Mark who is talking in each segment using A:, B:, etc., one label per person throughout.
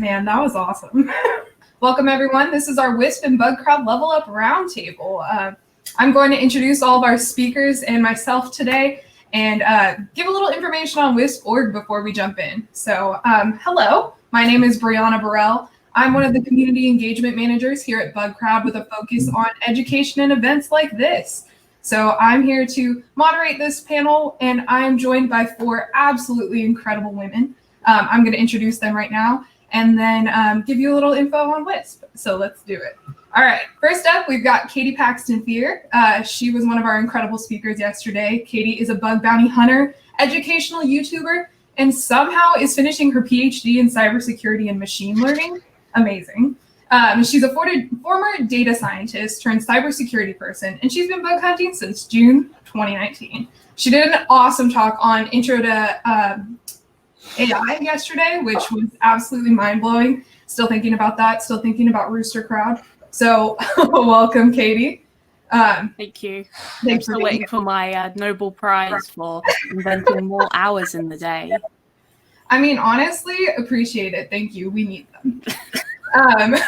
A: Man, that was awesome. Welcome, everyone. This is our Wisp and Bugcrowd Level Up Roundtable. I'm going to introduce all of our speakers and myself today and give a little information on Wisp.org before we jump in. So, hello, my name is Brianna Burrell. I'm one of the community engagement managers here at Bugcrowd with a focus on education and events like this. So I'm here to moderate this panel, and I am joined by 4 absolutely incredible women. I'm going to introduce them right now and then give you a little info on Wisp. So let's do it. All right, first up, we've got Katie Paxton here. She was one of our incredible speakers yesterday. Katie is a bug bounty hunter, educational YouTuber, and somehow is finishing her PhD in cybersecurity and machine learning. Amazing. She's a former data scientist turned cybersecurity person, and she's been bug hunting since June 2019. She did an awesome talk on intro to AI yesterday, which was absolutely mind-blowing. Still thinking about that, still thinking about Rooster Crowd. So welcome, Katie.
B: Thank you. I'm still waiting for my Nobel Prize for inventing more hours in the day.
A: I mean, honestly, appreciate it. Thank you. We need them.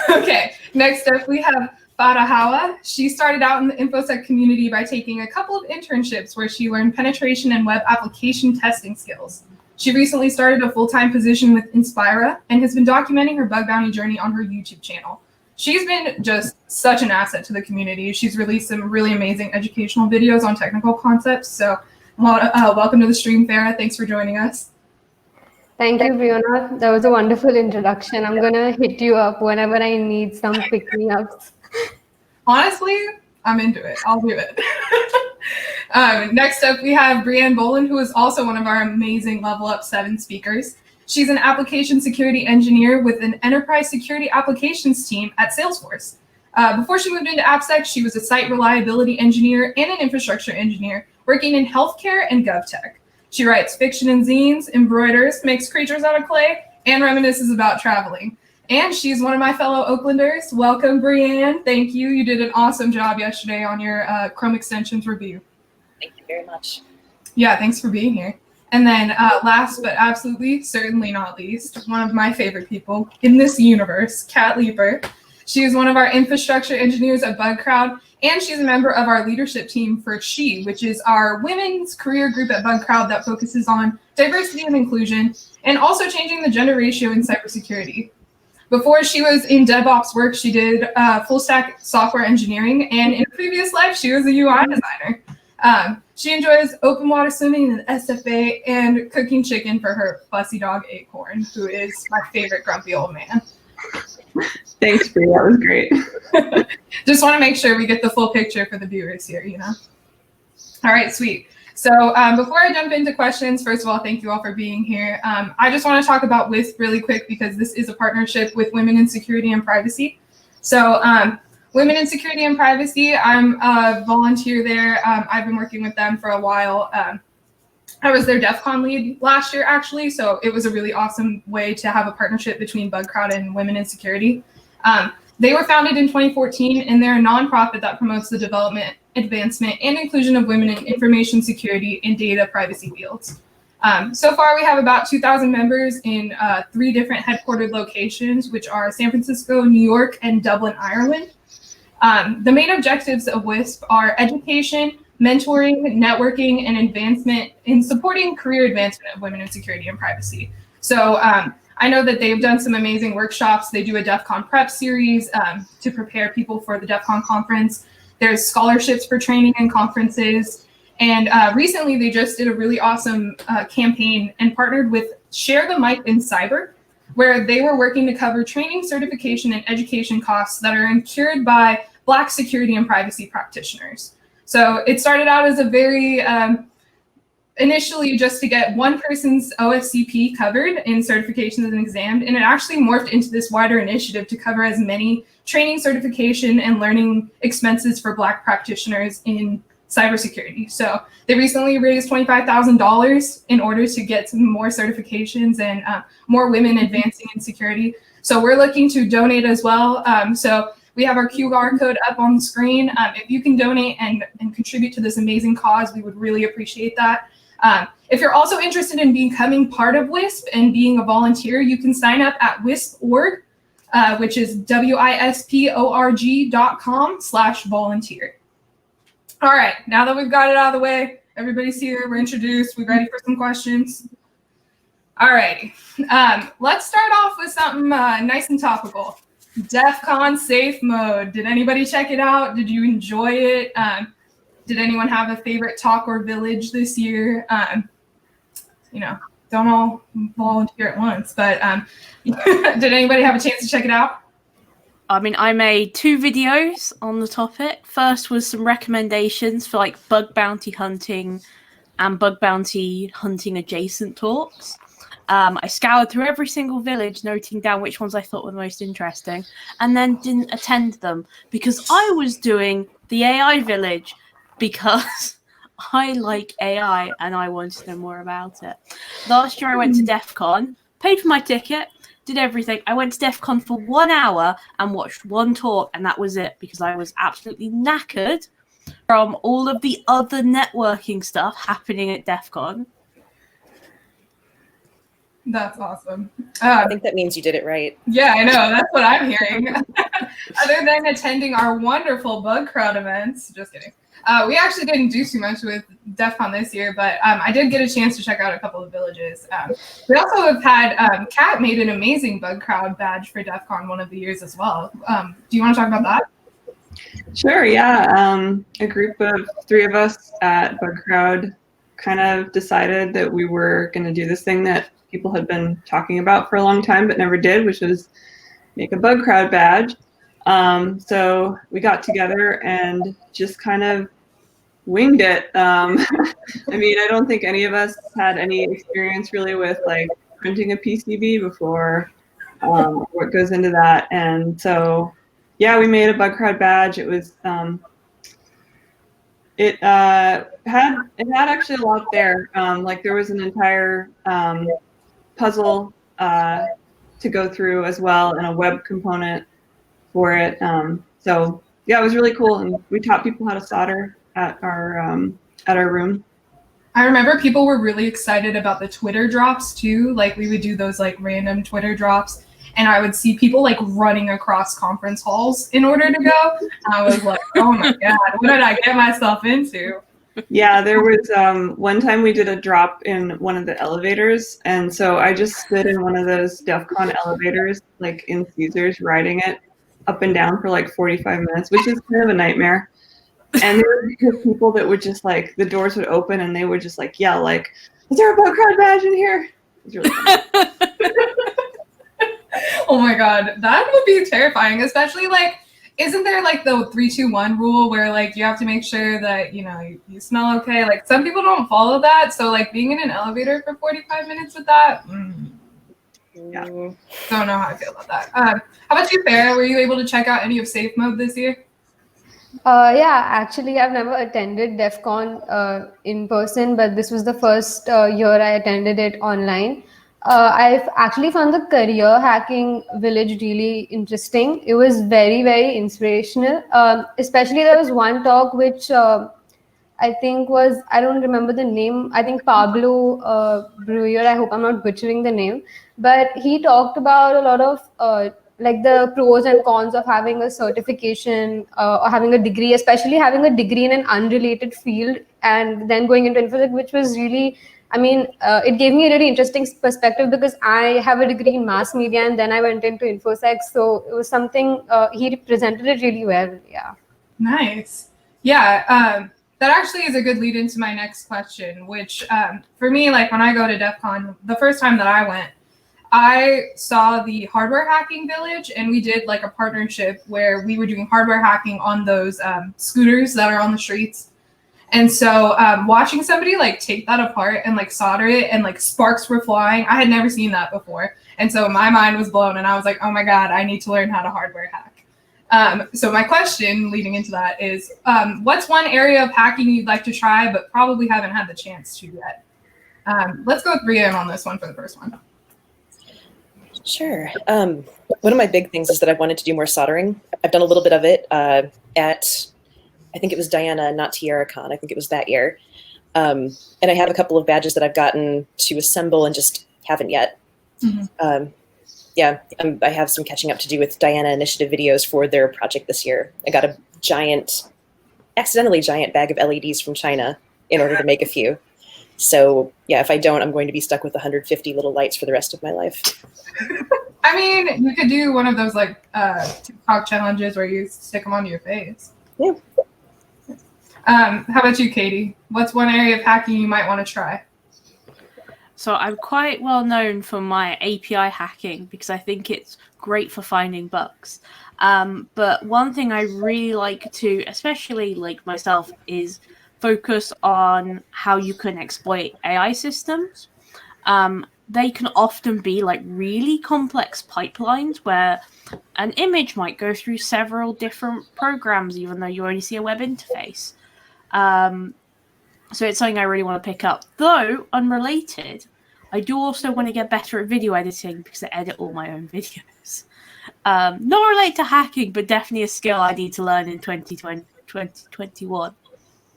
A: Okay, next up we have Farahawa. She started out in the InfoSec community by taking a couple of internships where she learned penetration and web application testing skills. She recently started a full-time position with Inspira and has been documenting her bug bounty journey on her YouTube channel. She's been just such an asset to the community. She's released some really amazing educational videos on technical concepts. So welcome to the stream, Farah. Thanks for joining us.
C: Thank you, Brianna. That was a wonderful introduction. I'm going to hit you up whenever I need some pick-me-ups.
A: Honestly, I'm into it. I'll do it. Next up, we have Brienne Bolin, who is also one of our amazing LevelUp0x07 speakers. She's an application security engineer with an enterprise security applications team at Salesforce. Before she moved into AppSec, she was a site reliability engineer and an infrastructure engineer working in healthcare and GovTech. She writes fiction and zines, embroiders, makes creatures out of clay, and reminisces about traveling. And she's one of my fellow Oaklanders. Welcome, Brienne. Thank you. You did an awesome job yesterday on your Chrome extensions review.
D: Thank you very much.
A: Yeah, thanks for being here. And then last but absolutely, certainly not least, one of my favorite people in this universe, Kat Leeper. She is one of our infrastructure engineers at Bugcrowd, and she's a member of our leadership team for SHE, which is our women's career group at Bugcrowd that focuses on diversity and inclusion and also changing the gender ratio in cybersecurity. Before she was in DevOps work, she did full stack software engineering, and in a previous life, she was a UI designer. She enjoys open water swimming and SFA and cooking chicken for her fussy dog Acorn, who is my favorite grumpy old man.
E: Thanks, Brie. That was great.
A: Just want to make sure we get the full picture for the viewers here, you know? All right, sweet. So before I jump into questions, first of all, thank you all for being here. I just want to talk about Wisp really quick because this is a partnership with Women in Security and Privacy. So Women in Security and Privacy, I'm a volunteer there. I've been working with them for a while. I was their DEF CON lead last year, actually, so it was a really awesome way to have a partnership between Bugcrowd and Women in Security. They were founded in 2014, and they're a nonprofit that promotes the development, advancement, and inclusion of women in information security and data privacy fields. So far, we have about 2,000 members in 3 different headquartered locations, which are San Francisco, New York, and Dublin, Ireland. The main objectives of Wisp are education, mentoring, networking, and advancement in supporting career advancement of women in security and privacy. So I know that they've done some amazing workshops. They do a DEF CON prep series to prepare people for the DEF CON conference. There's scholarships for training and conferences. And recently they just did a really awesome campaign and partnered with Share the Mic in Cyber, where they were working to cover training, certification, and education costs that are incurred by Black security and privacy practitioners. So it started out as a very, initially just to get one person's OSCP covered in certifications and exams, and it actually morphed into this wider initiative to cover as many training, certification, and learning expenses for Black practitioners in cybersecurity. So they recently raised $25,000 in order to get some more certifications and more women advancing in security. So we're looking to donate as well. So we have our QR code up on the screen. If you can donate and contribute to this amazing cause, we would really appreciate that. If you're also interested in becoming part of Wisp and being a volunteer, you can sign up at wisp.org, which is wisporg.com/volunteer. All right, now that we've got it out of the way, everybody's here, we're introduced, we're ready for some questions. All righty, let's start off with something nice and topical. DEF CON safe mode. Did anybody check it out? Did you enjoy it? Did anyone have a favorite talk or village this year? Don't all volunteer at once, but did anybody have a chance to check it out?
B: I mean, I made 2 videos on the topic. First was some recommendations for like bug bounty hunting and bug bounty hunting adjacent talks. I scoured through every single village, noting down which ones I thought were the most interesting, and then didn't attend them because I was doing the AI village because I like AI and I wanted to know more about it. Last year I went to DEF CON, paid for my ticket, did everything. I went to DEF CON for 1 hour and watched 1 talk, and that was it because I was absolutely knackered from all of the other networking stuff happening at DEF CON.
A: That's awesome.
D: I think that means you did it right.
A: Yeah, I know. That's what I'm hearing. Other than attending our wonderful Bugcrowd events, just kidding. We actually didn't do too much with DEF CON this year, but I did get a chance to check out a couple of villages. We also have had, Kat made an amazing Bugcrowd badge for DEF CON one of the years as well. Do you want to talk about that?
E: Sure, yeah. A group of 3 of us at Bugcrowd kind of decided that we were going to do this thing that people had been talking about for a long time but never did, which was make a Bugcrowd badge. So we got together and just kind of winged it. I mean, I don't think any of us had any experience really with like printing a PCB before, what goes into that. And so, yeah, we made a Bugcrowd badge. It was, it had actually a lot there. Like there was an entire puzzle to go through as well and a web component for it. So yeah, it was really cool, and we taught people how to solder at our room.
A: I remember people were really excited about the Twitter drops too. Like we would do those like random Twitter drops, and I would see people like running across conference halls in order to go. I was like, oh my God, what did I get myself into?
E: Yeah, there was one time we did a drop in one of the elevators, and so I just stood in one of those DEF CON elevators, like in Caesars, riding it up and down for like 45 minutes, which is kind of a nightmare. And there were just people that would just like, the doors would open and they would just like yell like, is there a Bugcrowd badge in here? It was really funny.
A: Oh my God, that would be terrifying, especially like, isn't there like the 3-2-1 rule where like you have to make sure that, you smell okay? Like some people don't follow that. So like being in an elevator for 45 minutes with that, yeah, don't know how I feel about that. How about you, Farah? Were you able to check out any of Safe Mode this year?
C: Yeah, actually, I've never attended DEF CON in person, but this was the first year I attended it online. I've actually found the career hacking village really interesting. It was very, very inspirational. Especially there was one talk which I think was, I don't remember the name, I think Pablo Brewer, I hope I'm not butchering the name, but he talked about a lot of like the pros and cons of having a certification or having a degree, especially having a degree in an unrelated field and then going into infosec, which was really, it gave me a really interesting perspective because I have a degree in mass media and then I went into infosec. So it was something, he presented it really well. Yeah.
A: Nice. Yeah. That actually is a good lead into my next question, which for me, like when I go to DEF CON, the first time that I went, I saw the hardware hacking village, and we did like a partnership where we were doing hardware hacking on those scooters that are on the streets. And so watching somebody like take that apart and like solder it and like sparks were flying, I had never seen that before. And so my mind was blown and I was like, oh my God, I need to learn how to hardware hack. So my question leading into that is, what's one area of hacking you'd like to try but probably haven't had the chance to yet? Let's go with Brienne on this one for the first one.
D: Sure. One of my big things is that I've wanted to do more soldering. I've done a little bit of it at, I think it was Diana, not TiaraCon. I think it was that year. And I have a couple of badges that I've gotten to assemble and just haven't yet. Yeah, I have some catching up to do with Diana Initiative videos for their project this year. I got a accidentally giant bag of LEDs from China in order to make a few. So yeah, if I don't, I'm going to be stuck with 150 little lights for the rest of my life.
A: I mean, you could do one of those like TikTok challenges where you stick them onto your face.
D: Yeah.
A: How about you, Katie? What's one area of hacking you might want to try?
B: So I'm quite well known for my API hacking because I think it's great for finding bugs. But one thing I really like to, especially like myself, is focus on how you can exploit AI systems. They can often be like really complex pipelines where an image might go through several different programs, even though you only see a web interface. So it's something I really want to pick up. Though, unrelated, I do also want to get better at video editing because I edit all my own videos. Not related to hacking, but definitely a skill I need to learn in 2021.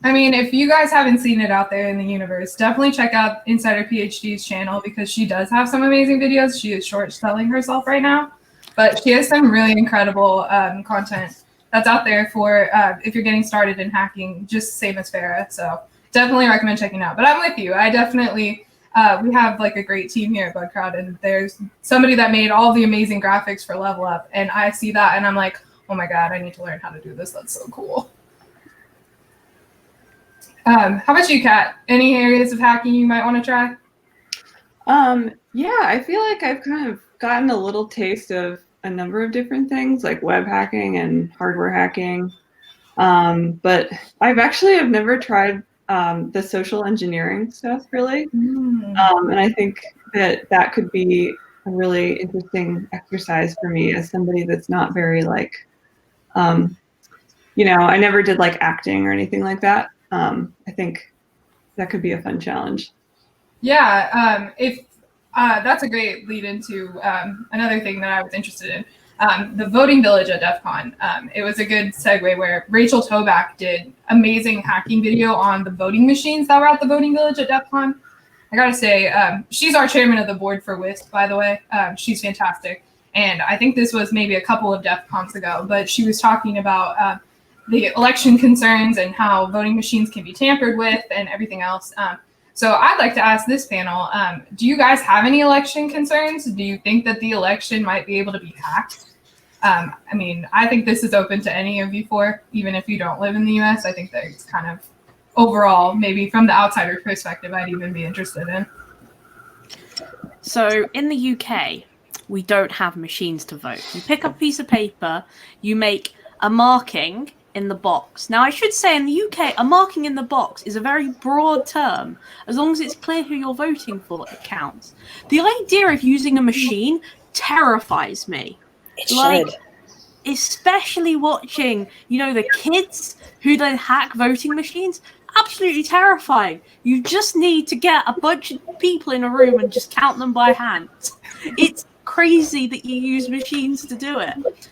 A: I mean, if you guys haven't seen it out there in the universe, definitely check out Insider PhD's channel because she does have some amazing videos. She is short selling herself right now, but she has some really incredible content that's out there for if you're getting started in hacking, just same as Farah. So definitely recommend checking out. But I'm with you. I definitely, we have like a great team here at Bugcrowd, and there's somebody that made all the amazing graphics for LevelUp, and I see that and I'm like, oh my God, I need to learn how to do this. That's so cool. How about you, Kat? Any areas of hacking you might want to try?
E: Yeah, I feel like I've kind of gotten a little taste of a number of different things like web hacking and hardware hacking. But I've never tried the social engineering stuff really. And I think that could be a really interesting exercise for me as somebody that's not very like, I never did like acting or anything like that. I think that could be a fun challenge.
A: Yeah, if that's a great lead into another thing that I was interested in. The voting village at DEF CON. It was a good segue where Rachel Toback did amazing hacking video on the voting machines that were at the voting village at DEF CON. I gotta say, she's our chairman of the board for Wisp, by the way. She's fantastic. And I think this was maybe a couple of DEF CONs ago, but she was talking about the election concerns and how voting machines can be tampered with and everything else. So I'd like to ask this panel, do you guys have any election concerns? Do you think that the election might be able to be hacked? I mean, I think this is open to any of you four, even if you don't live in the US. I think that it's kind of overall, maybe from the outsider perspective, I'd even be interested in.
B: So in the UK, we don't have machines to vote. You pick up a piece of paper, you make a marking in the box. Now, I should say in the UK, a marking in the box is a very broad term. As long as it's clear who you're voting for, it counts. The idea of using a machine terrifies me.
D: It should.
B: Especially watching, the kids who then hack voting machines. Absolutely terrifying. You just need to get a bunch of people in a room and just count them by hand. It's crazy that you use machines to do it.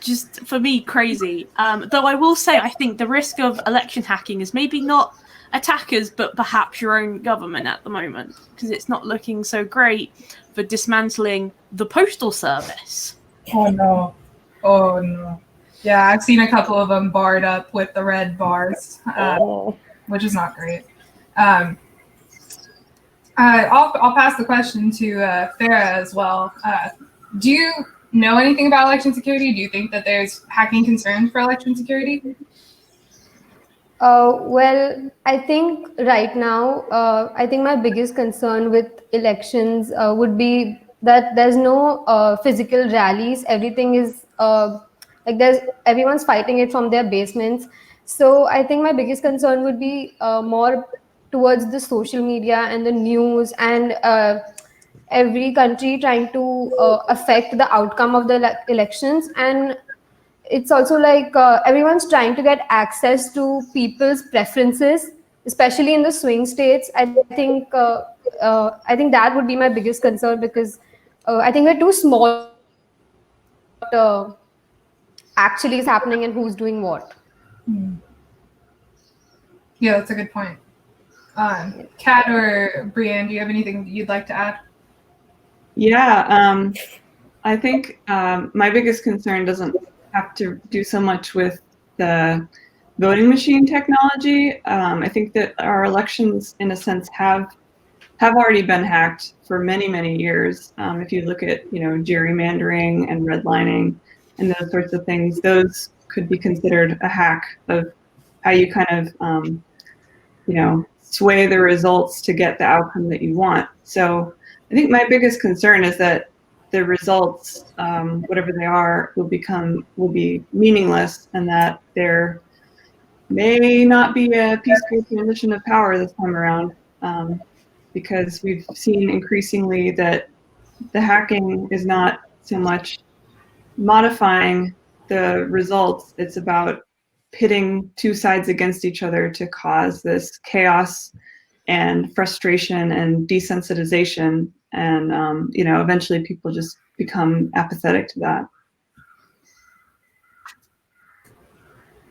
B: Just for me, crazy. Though I will say, I think the risk of election hacking is maybe not attackers, but perhaps your own government at the moment, because it's not looking so great for dismantling the postal service.
A: Oh no. Yeah, I've seen a couple of them barred up with the red bars, which is not great. I'll pass the question to Farah as well. Do you know anything about election security? Do you think that there's hacking concerns for election security?
C: Well, I think right now, I think my biggest concern with elections would be that there's no physical rallies. Everything is everyone's fighting it from their basements. So I think my biggest concern would be more towards the social media and the news and every country trying to affect the outcome of the elections. And it's also like everyone's trying to get access to people's preferences, especially in the swing states. I think that would be my biggest concern because I think we're too small actually is happening and who's doing what.
A: Yeah, that's a good point. Kat or Brienne, do you have anything you'd like to add?
E: Yeah, I think my biggest concern doesn't have to do so much with the voting machine technology. I think that our elections, in a sense, have already been hacked for many, many years. If you look at, gerrymandering and redlining and those sorts of things, those could be considered a hack of how you kind of, sway the results to get the outcome that you want. So I think my biggest concern is that the results, whatever they are, will be meaningless, and that there may not be a peaceful transition of power this time around, because we've seen increasingly that the hacking is not so much modifying the results, it's about pitting two sides against each other to cause this chaos and frustration and desensitization, and eventually people just become apathetic to that.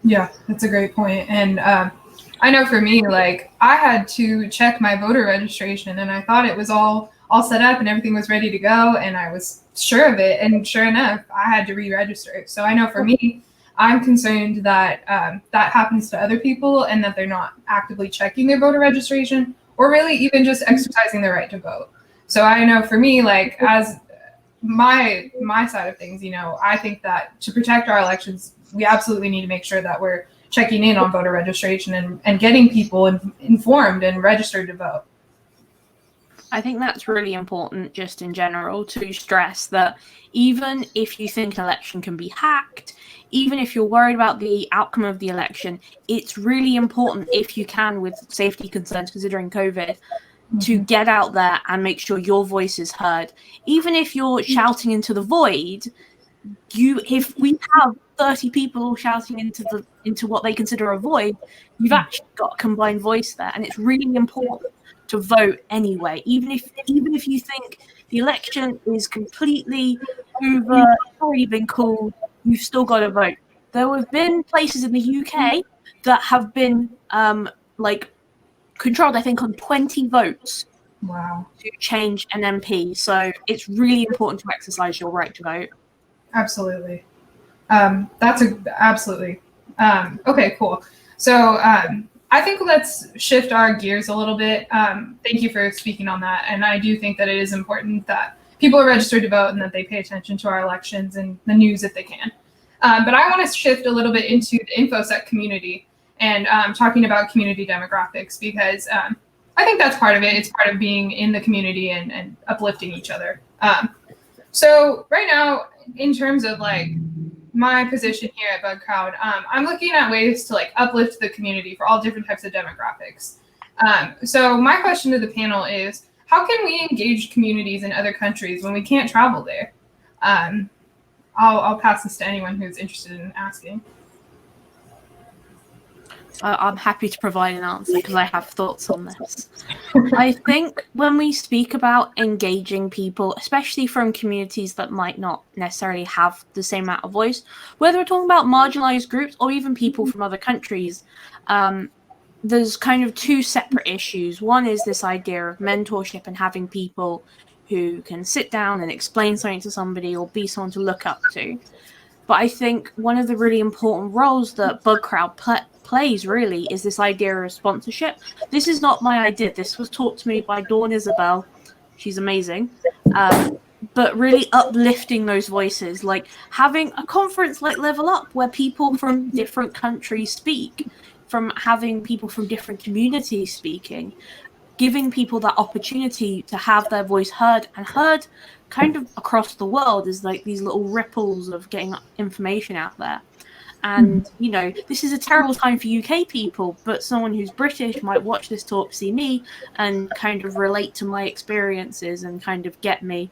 A: Yeah, that's a great point. And I know for me, like, I had to check my voter registration, and I thought it was all set up and everything was ready to go, and I was sure of it, and sure enough, I had to re-register. So I know for me, I'm concerned that that happens to other people, and that they're not actively checking their voter registration, or really even just exercising their right to vote. So I know for me, like, as my side of things, I think that to protect our elections, we absolutely need to make sure that we're checking in on voter registration and getting people informed and registered to vote.
B: I think that's really important just in general to stress that even if you think an election can be hacked, even if you're worried about the outcome of the election, it's really important, if you can, with safety concerns considering COVID, to get out there and make sure your voice is heard. Even if you're shouting into the void, if we have 30 people all shouting into what they consider a void, you've actually got a combined voice there, and it's really important to vote anyway. Even if you think the election is completely over, it's already been called, you've still got to vote. There have been places in the UK that have been controlled, I think, on 20 votes.
A: Wow.
B: To change an MP. So it's really important to exercise your right to vote.
A: Absolutely. Absolutely. Okay, cool. So I think let's shift our gears a little bit. Thank you for speaking on that. And I do think that it is important that people are registered to vote and that they pay attention to our elections and the news if they can. But I want to shift a little bit into the InfoSec community and talking about community demographics, because I think that's part of it. It's part of being in the community and uplifting each other. So right now, in terms of like my position here at Bugcrowd, I'm looking at ways to like uplift the community for all different types of demographics. So my question to the panel is, how can we engage communities in other countries when we can't travel there? I'll pass this to anyone who's interested in asking.
B: I'm happy to provide an answer because I have thoughts on this. I think when we speak about engaging people, especially from communities that might not necessarily have the same amount of voice, whether we're talking about marginalized groups or even people from other countries, there's kind of two separate issues. One is this idea of mentorship and having people who can sit down and explain something to somebody or be someone to look up to. But I think one of the really important roles that Bugcrowd plays really is this idea of sponsorship. This is not my idea. This was taught to me by Dawn Isabel. She's amazing. But really uplifting those voices, like having a conference like Level Up where people from different countries speak, from having people from different communities speaking, giving people that opportunity to have their voice heard, and heard kind of across the world is like these little ripples of getting information out there. And, you know, this is a terrible time for UK people, but someone who's British might watch this talk, see me, and kind of relate to my experiences and kind of get me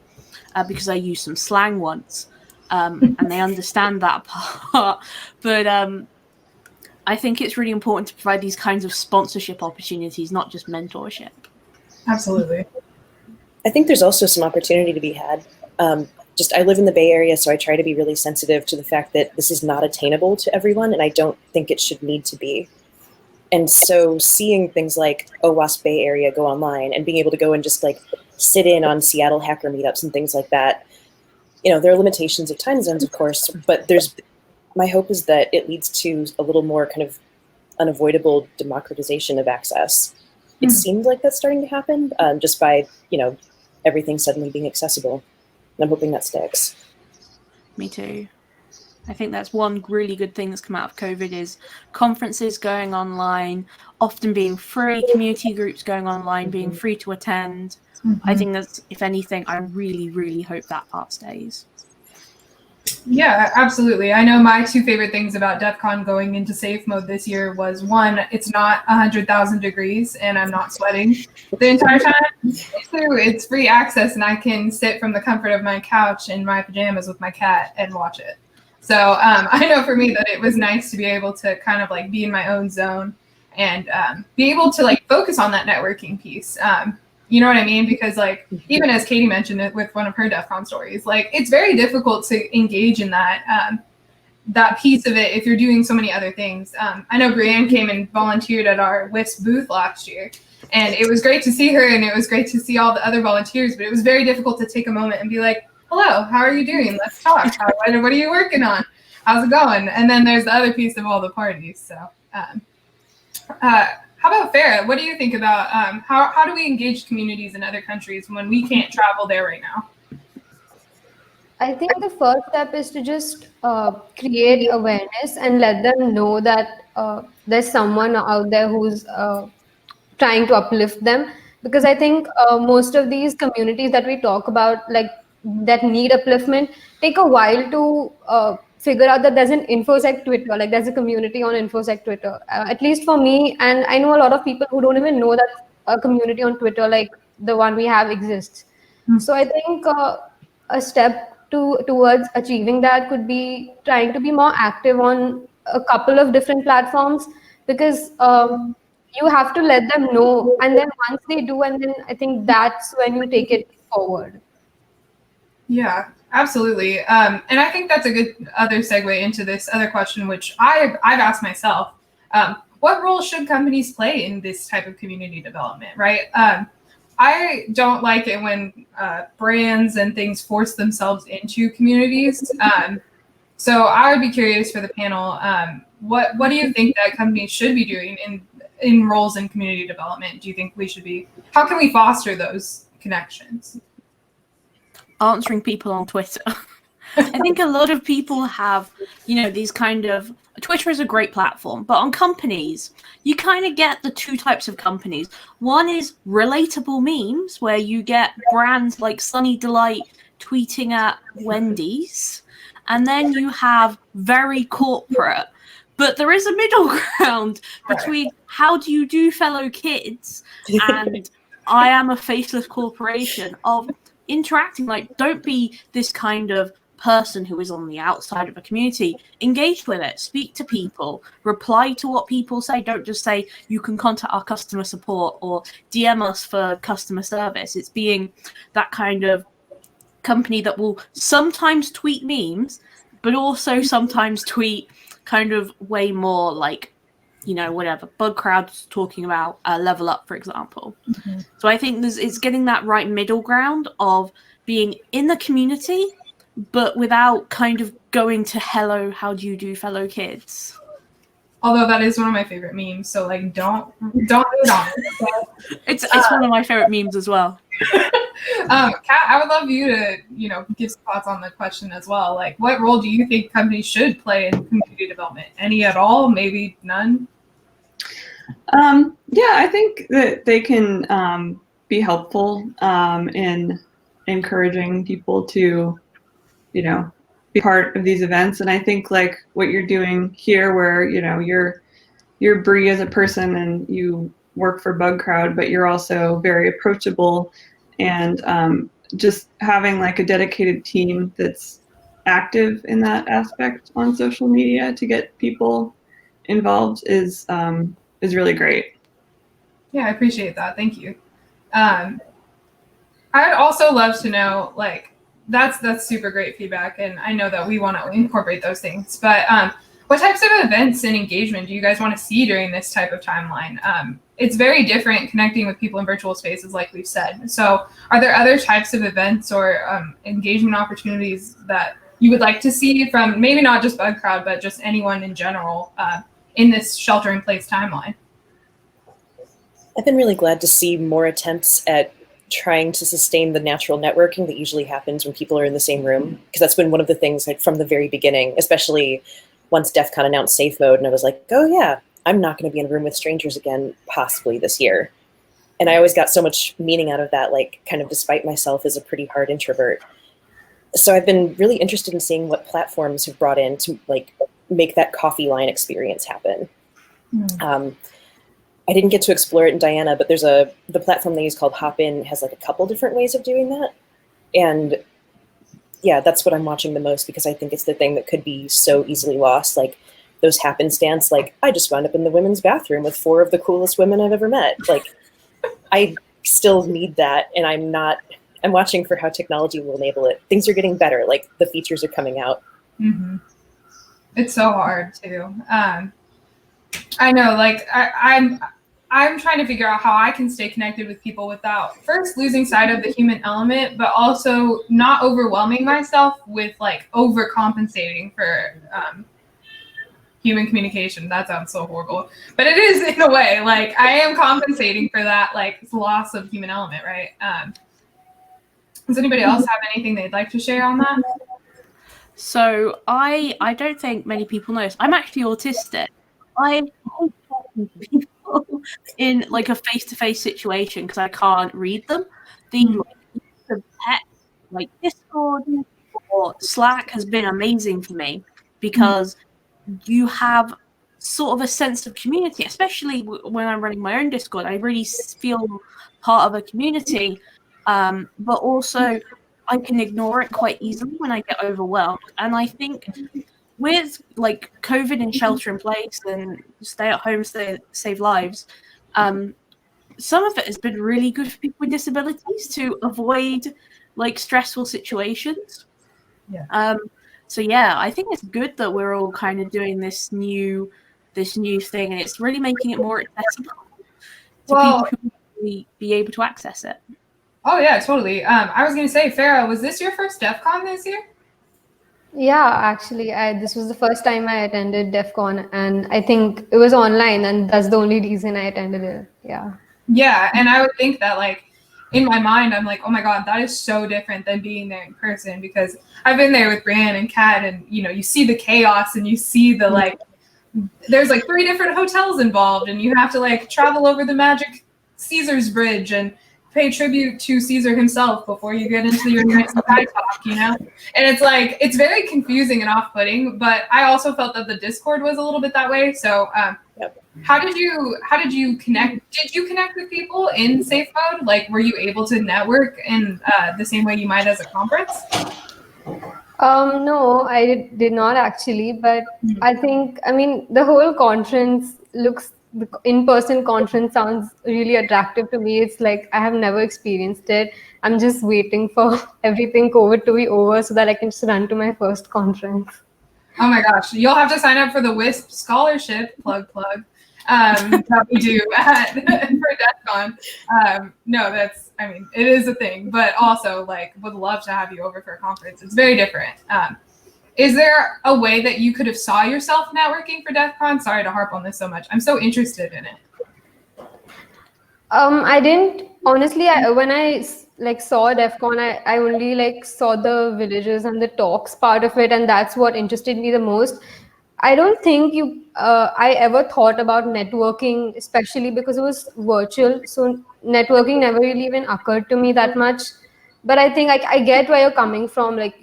B: because I used some slang once, and they understand that part. But I think it's really important to provide these kinds of sponsorship opportunities, not just mentorship.
A: Absolutely.
D: I think there's also some opportunity to be had. I live in the Bay Area, so I try to be really sensitive to the fact that this is not attainable to everyone, and I don't think it should need to be. And so seeing things like OWASP Bay Area go online and being able to go and just like sit in on Seattle hacker meetups and things like that, there are limitations of time zones, of course, but my hope is that it leads to a little more kind of unavoidable democratization of access. It seems like that's starting to happen just by, everything suddenly being accessible. And I'm hoping that sticks.
B: Me too. I think that's one really good thing that's come out of COVID is conferences going online, often being free, community groups going online, being free to attend. I think that's, if anything, I really, really hope that part stays.
A: Yeah, absolutely. I know my two favorite things about DEF CON going into safe mode this year was, one, it's not 100,000 degrees and I'm not sweating the entire time. Two, it's free access and I can sit from the comfort of my couch in my pajamas with my cat and watch it. So I know for me that it was nice to be able to kind of like be in my own zone and be able to like focus on that networking piece. You know what I mean? Because like, even as Katie mentioned it with one of her DEF CON stories, like it's very difficult to engage in that that piece of it if you're doing so many other things. I know Brienne came and volunteered at our Wisp booth last year, and it was great to see her and it was great to see all the other volunteers, but it was very difficult to take a moment and be like, hello, how are you doing? Let's talk. What are you working on? How's it going? And then there's the other piece of all the parties. So how about Farah? What do you think about how do we engage communities in other countries when we can't travel there right now?
C: I think the first step is to just create awareness and let them know that there's someone out there who's trying to uplift them. Because I think most of these communities that we talk about, like that need upliftment, take a while to figure out that there's an InfoSec Twitter, like there's a community on InfoSec Twitter. At least for me, and I know a lot of people who don't even know that a community on Twitter like the one we have exists. So I think a step towards achieving that could be trying to be more active on a couple of different platforms, because you have to let them know, and then once they do, and then I think that's when you take it forward.
A: Yeah, absolutely. And I think that's a good other segue into this other question, which I've asked myself. What role should companies play in this type of community development, right? I don't like it when brands and things force themselves into communities. So I would be curious for the panel, what do you think that companies should be doing in roles in community development? Do you think we should be, how can we foster those connections?
B: Answering people on Twitter. I think a lot of people have, these kind of, Twitter is a great platform, but on companies, you kind of get the two types of companies. One is relatable memes, where you get brands like Sunny Delight tweeting at Wendy's, and then you have very corporate. But there is a middle ground between how do you do fellow kids and I am a faceless corporation of interacting. Like, don't be this kind of person who is on the outside of a community. Engage with it, speak to people, reply to what people say. Don't just say you can contact our customer support or DM us for customer service. It's being that kind of company that will sometimes tweet memes, but also sometimes tweet kind of way more like, whatever. Bugcrowd talking about LevelUp, for example. Mm-hmm. So I think it's getting that right middle ground of being in the community, but without kind of going to hello, how do you do, fellow kids?
A: Although that is one of my favorite memes, so like don't do it on it.
B: It's one of my favorite memes as well.
A: Kat, I would love you to, give some thoughts on the question as well. Like, what role do you think companies should play in community development? Any at all? Maybe none?
E: Yeah, I think that they can be helpful in encouraging people to, be part of these events. And I think like what you're doing here, where, you're Bree as a person and you work for Bugcrowd, but you're also very approachable, and just having like a dedicated team that's active in that aspect on social media to get people involved is really great.
A: Yeah, I appreciate that. Thank you. I'd also love to know, like, that's super great feedback, and I know that we want to incorporate those things. But What types of events and engagement do you guys want to see during this type of timeline? It's very different connecting with people in virtual spaces, like we've said. So are there other types of events or engagement opportunities that you would like to see from maybe not just Bugcrowd, but just anyone in general in this shelter-in-place timeline?
D: I've been really glad to see more attempts at trying to sustain the natural networking that usually happens when people are in the same room, because that's been one of the things like from the very beginning, especially once DEF CON announced safe mode, and I was like, oh yeah, I'm not going to be in a room with strangers again, possibly this year. And I always got so much meaning out of that, like kind of despite myself as a pretty hard introvert. So I've been really interested in seeing what platforms have brought in to like make that coffee line experience happen. I didn't get to explore it in Diana, but there's the platform they use called Hopin has like a couple different ways of doing that. And yeah, that's what I'm watching the most because I think it's the thing that could be so easily lost. Like those happenstance, like I just wound up in the women's bathroom with 4 of the coolest women I've ever met. Like I still need that, and I'm watching for how technology will enable it. Things are getting better, like the features are coming out.
A: Mm-hmm. It's so hard too. I know, like I'm trying to figure out how I can stay connected with people without first losing sight of the human element, but also not overwhelming myself with like overcompensating for human communication. That sounds so horrible, but it is in a way. Like I am compensating for that like loss of human element, right? Does anybody else have anything they'd like to share on that?
B: So I don't think many people know this. I'm actually autistic. I hate talking to people in like a face-to-face situation because I can't read them. The pet like Discord or Slack has been amazing for me because you have sort of a sense of community, especially when I'm running my own Discord. I really feel part of a community, but also I can ignore it quite easily when I get overwhelmed. And I think with like COVID and shelter in place and stay at home, save lives, some of it has been really good for people with disabilities to avoid like stressful situations.
A: Yeah.
B: So yeah, I think it's good that we're all kind of doing this new thing, and it's really making it more accessible to people who will be able to access it.
A: Oh yeah, totally. I was gonna say, Farah, was this your first DEF CON this year?
C: Yeah, actually, this was the first time I attended DEF CON, and I think it was online, and that's the only reason I attended it. Yeah.
A: Yeah, and I would think that like in my mind, I'm like, oh my God, that is so different than being there in person, because I've been there with Brienne and Kat, and you know, you see the chaos and you see the like, there's like 3 different hotels involved, and you have to like travel over the magic Caesar's bridge and pay tribute to Caesar himself before you get into your nice guy talk, you know? And it's like, it's very confusing and off-putting, but I also felt that the Discord was a little bit that way. So how did you connect? Did you connect with people in safe mode? Like, were you able to network in the same way you might as a conference?
C: No, I did not actually, but I think, I mean, the whole conference the in-person conference sounds really attractive to me. It's like I have never experienced it. I'm just waiting for everything COVID to be over so that I can just run to my first conference.
A: Oh my gosh, you'll have to sign up for the Wisp scholarship, plug, that we do for DEF CON. No, that's, I mean, it is a thing, but also like would love to have you over for a conference. It's very different. Is there a way that you could have saw yourself networking for DEF CON? Sorry to harp on this so much. I'm so interested in it.
C: I didn't, honestly, when I like saw DEF CON, I only like saw the villages and the talks part of it, and that's what interested me the most. I don't think I ever thought about networking, especially because it was virtual. So networking never really even occurred to me that much. But I think I get where you're coming from. Like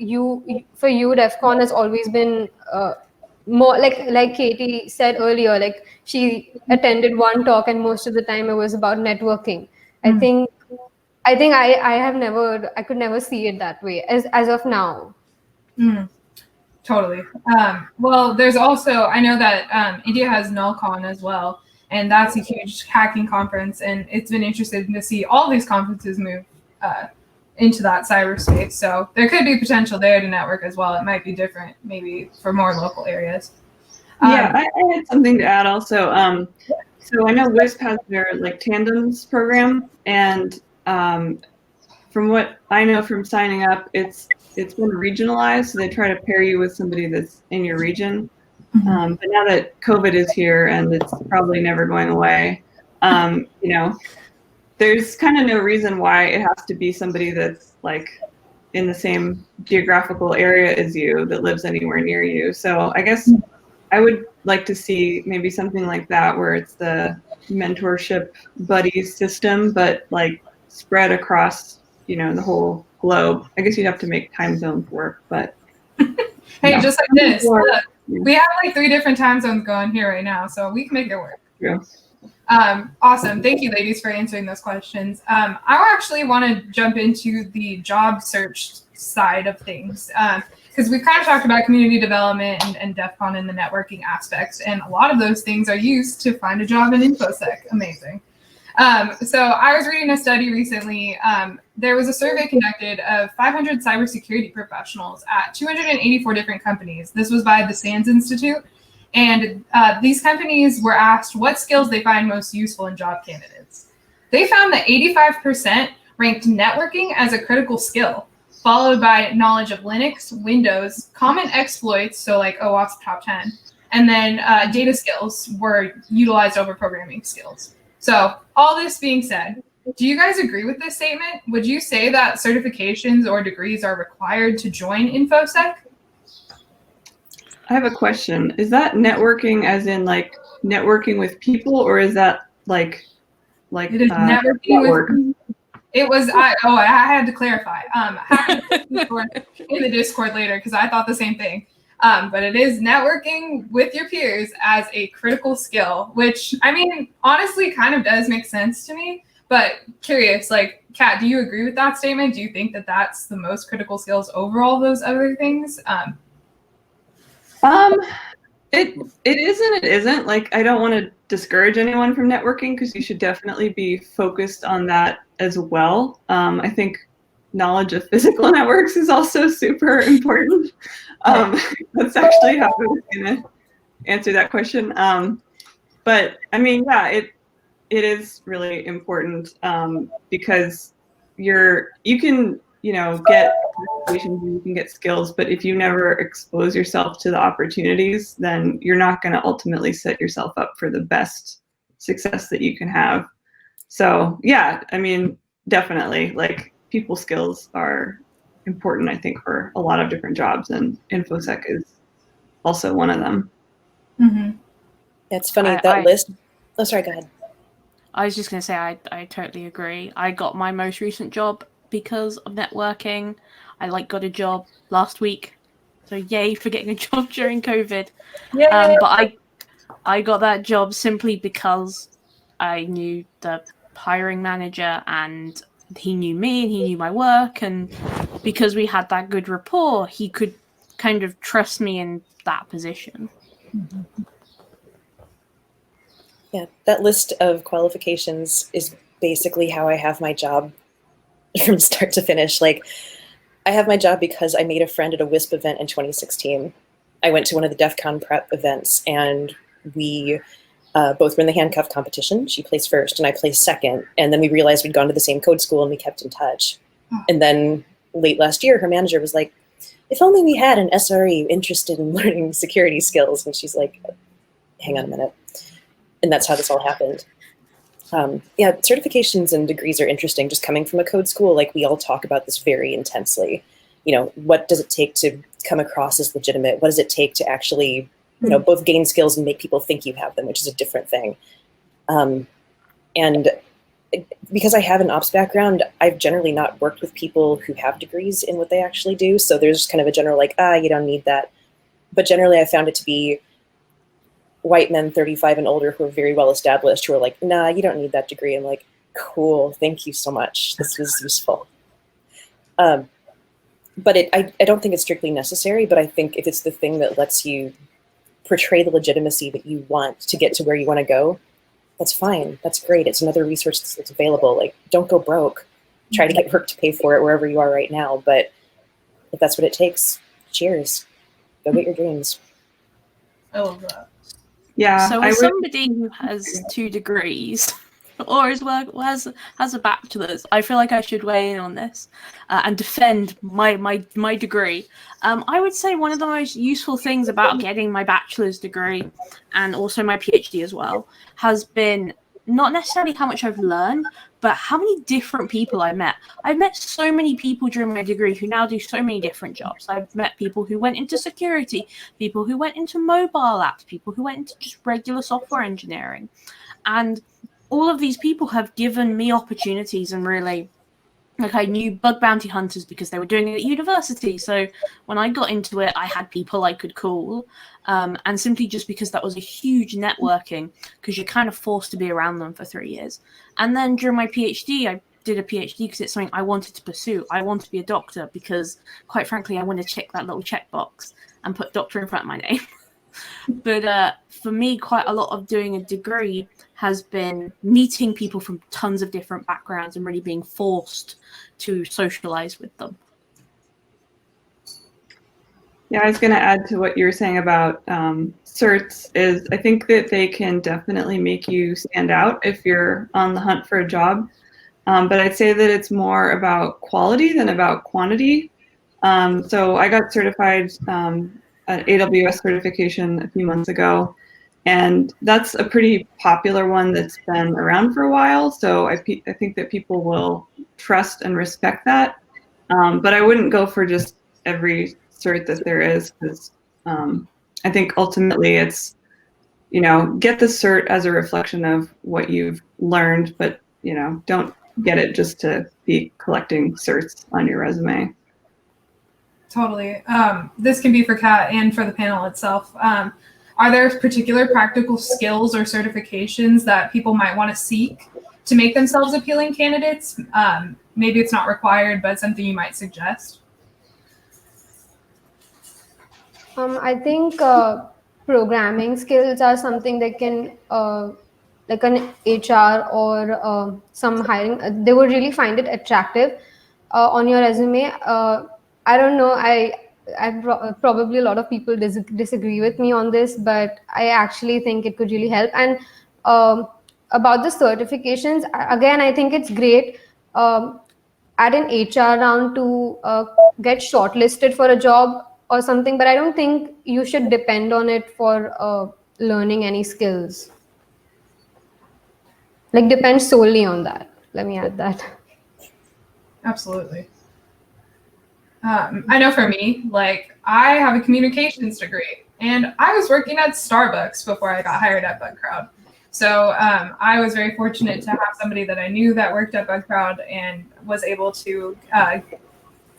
C: for you, DEF CON has always been more like Katie said earlier. Like she attended one talk, and most of the time it was about networking. I think I could never see it that way as of now.
A: Totally. Well, there's also, I know that India has NullCon as well, and that's a huge hacking conference, and it's been interesting to see all these conferences move into that cyberspace. So there could be potential there to network as well. It might be different, maybe for more local areas.
E: Yeah, I had something to add also. So I know Wisp has their like tandems program, and from what I know from signing up, it's been regionalized. So they try to pair you with somebody that's in your region. But now that COVID is here and it's probably never going away, there's kind of no reason why it has to be somebody that's like in the same geographical area as you that lives anywhere near you. So I guess I would like to see maybe something like that where it's the mentorship buddies system, but like spread across, the whole globe. I guess you'd have to make time zones work, but.
A: Hey, just like this. Look, we have like 3 different time zones going here right now, so we can make it work.
E: Yeah.
A: Awesome. Thank you, ladies, for answering those questions. I actually want to jump into the job search side of things because we've kind of talked about community development and DEF CON and the networking aspects, and a lot of those things are used to find a job in InfoSec. Amazing. So I was reading a study recently. There was a survey conducted of 500 cybersecurity professionals at 284 different companies. This was by the SANS Institute. And these companies were asked what skills they find most useful in job candidates. They found that 85% ranked networking as a critical skill, followed by knowledge of Linux, Windows, common exploits, so like OWASP top 10, and then data skills were utilized over programming skills. So all this being said, do you guys agree with this statement? Would you say that certifications or degrees are required to join InfoSec?
E: I have a question. Is that networking as in like networking with people, or is that like
A: it is networking with it was I had to clarify. In the Discord later because I thought the same thing. But it is networking with your peers as a critical skill, which I mean honestly kind of does make sense to me. But curious, like Kat, do you agree with that statement? Do you think that that's the most critical skills over all those other things?
E: It is and it isn't. Like, I don't want to discourage anyone from networking because you should definitely be focused on that as well. I think knowledge of physical networks is also super important. That's actually how I was gonna answer that question. But I mean, yeah, it is really important because you can get certifications and you can get skills, but if you never expose yourself to the opportunities, then you're not going to ultimately set yourself up for the best success that you can have. So yeah, I mean, definitely, like people skills are important, I think, for a lot of different jobs, and InfoSec is also one of them.
A: Mm-hmm.
D: It's funny, that list. Oh, sorry, go ahead.
B: I was just going to say, I totally agree. I got my most recent job because of networking. I got a job last week, so yay for getting a job during COVID. But I got that job simply because I knew the hiring manager and he knew me and he knew my work, and because we had that good rapport, he could kind of trust me in that position.
D: Yeah, that list of qualifications is basically how I have my job from start to finish. Like, I have my job because I made a friend at a Wisp event in 2016. I went to one of the DEF CON prep events, and we both were in the handcuff competition. She placed first, and I placed second. And then we realized we'd gone to the same code school, and we kept in touch. And then late last year, her manager was like, if only we had an SRE interested in learning security skills. And she's like, hang on a minute. And that's how this all happened. Yeah, certifications and degrees are interesting. Just coming from a code school, like we all talk about this very intensely. What does it take to come across as legitimate? What does it take to actually, both gain skills and make people think you have them, which is a different thing. And because I have an ops background, I've generally not worked with people who have degrees in what they actually do. So there's kind of a general like, you don't need that. But generally I found it to be white men 35 and older who are very well established who are like, nah, you don't need that degree. I'm like, cool, thank you so much. This was useful. But I don't think it's strictly necessary, but I think if it's the thing that lets you portray the legitimacy that you want to get to where you want to go, that's fine. That's great. It's another resource that's available. Like, don't go broke. Try to get work to pay for it wherever you are right now. But if that's what it takes, cheers. Go get your dreams.
A: I love that.
E: Yeah.
B: So as somebody who has 2 degrees, or has a bachelor's, I feel like I should weigh in on this and defend my degree. I would say one of the most useful things about getting my bachelor's degree and also my PhD as well has been not necessarily how much I've learned, but how many different people I met. I've met so many people during my degree who now do so many different jobs. I've met people who went into security, people who went into mobile apps, people who went into just regular software engineering. And all of these people have given me opportunities, and really, like, I knew bug bounty hunters because they were doing it at university. So when I got into it, I had people I could call, and simply just because that was a huge networking, because you're kind of forced to be around them for 3 years. And then during my PhD, I did a PhD because it's something I wanted to pursue. I want to be a doctor because, quite frankly, I want to check that little checkbox and put doctor in front of my name. But for me, quite a lot of doing a degree has been meeting people from tons of different backgrounds and really being forced to socialize with them.
E: Yeah, I was going to add to what you were saying about certs is I think that they can definitely make you stand out if you're on the hunt for a job. But I'd say that it's more about quality than about quantity. So I got certified an AWS certification a few months ago, and that's a pretty popular one that's been around for a while. So I think that people will trust and respect that. But I wouldn't go for just every cert that there is, because I think ultimately it's, get the cert as a reflection of what you've learned, but, don't get it just to be collecting certs on your resume.
A: Totally. This can be for Kat and for the panel itself. Are there particular practical skills or certifications that people might want to seek to make themselves appealing candidates? Maybe it's not required, but something you might suggest.
C: I think programming skills are something that can, like an HR or some hiring, they would really find it attractive on your resume. I don't know. Probably a lot of people disagree with me on this, but I actually think it could really help. And about the certifications, again, I think it's great at an HR round to get shortlisted for a job or something, but I don't think you should depend on it for learning any skills. Like, depends solely on that. Let me add that.
A: Absolutely. I know for me, like, I have a communications degree, and I was working at Starbucks before I got hired at Bugcrowd. So I was very fortunate to have somebody that I knew that worked at Bugcrowd and was able to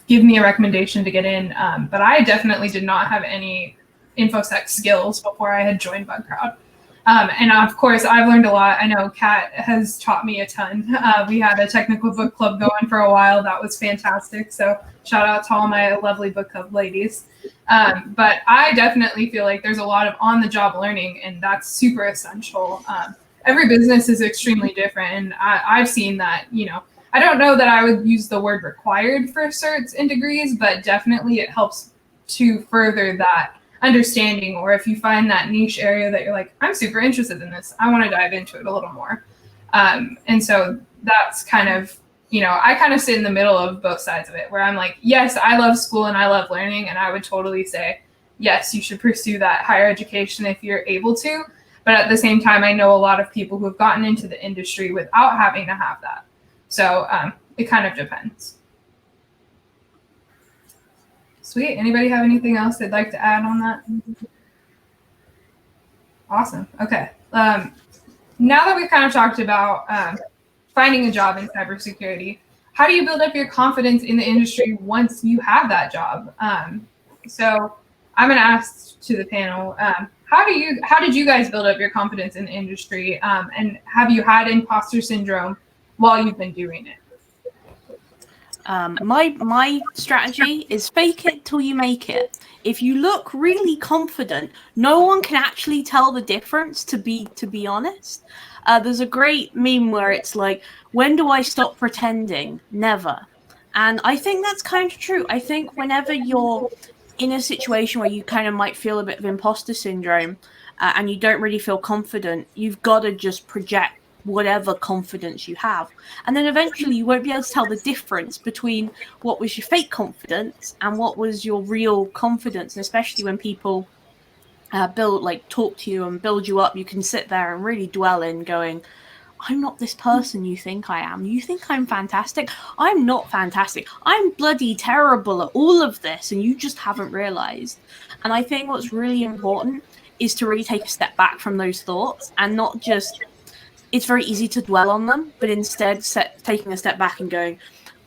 A: give me a recommendation to get in. But I definitely did not have any InfoSec skills before I had joined Bugcrowd. And of course, I've learned a lot. I know Kat has taught me a ton. We had a technical book club going for a while. That was fantastic. So shout out to all my lovely book club ladies. But I definitely feel like there's a lot of on-the-job learning, and that's super essential. Every business is extremely different, and I've seen that, I don't know that I would use the word required for certs and degrees, but definitely it helps to further that understanding. Or if you find that niche area that you're like, I'm super interested in this, I want to dive into it a little more. And so that's kind of, I kind of sit in the middle of both sides of it, where I'm like, yes, I love school and I love learning, and I would totally say, yes, you should pursue that higher education if you're able to. But at the same time, I know a lot of people who have gotten into the industry without having to have that. So it kind of depends. Sweet. Anybody have anything else they'd like to add on that? Awesome. Okay. Now that we've kind of talked about finding a job in cybersecurity, how do you build up your confidence in the industry once you have that job? So I'm going to ask to the panel, how did you guys build up your confidence in the industry? And have you had imposter syndrome while you've been doing it?
B: My strategy is fake it till you make it. If you look really confident, no one can actually tell the difference, to be honest. There's a great meme where it's like, when do I stop pretending? Never. And I think that's kind of true. I think whenever you're in a situation where you kind of might feel a bit of imposter syndrome, and you don't really feel confident, you've got to just project whatever confidence you have. And then eventually you won't be able to tell the difference between what was your fake confidence and what was your real confidence. And especially when people talk to you and build you up, you can sit there and really dwell in going, I'm not this person you think I am. You think I'm fantastic. I'm not fantastic. I'm bloody terrible at all of this, and you just haven't realized. And I think what's really important is to really take a step back from those thoughts and not just, it's very easy to dwell on them, but instead taking a step back and going,